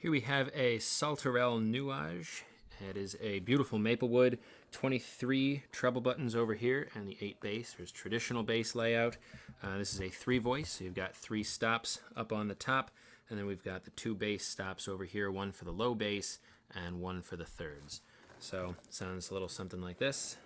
Here we have a Saltarelle Nuage. It is a beautiful maple wood, 23 treble buttons over here, and the 8 bass. There's traditional bass layout. This is a 3-voice, so you've got 3 stops up on the top, and then we've got the 2 bass stops over here, one for the low bass and one for the thirds. So it sounds a little something like this.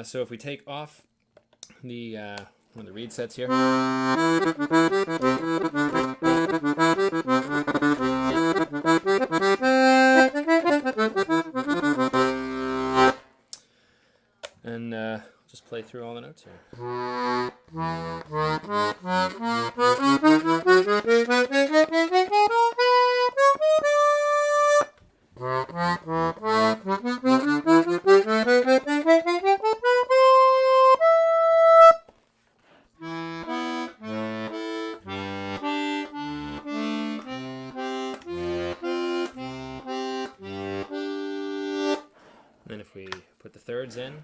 So if we take off the one of the reed sets here, and just play through all the notes here. Then if we put the thirds in,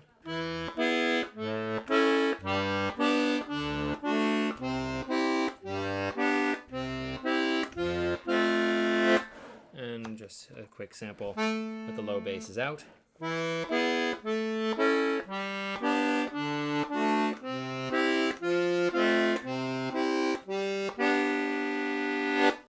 and just a quick sample with the low basses out.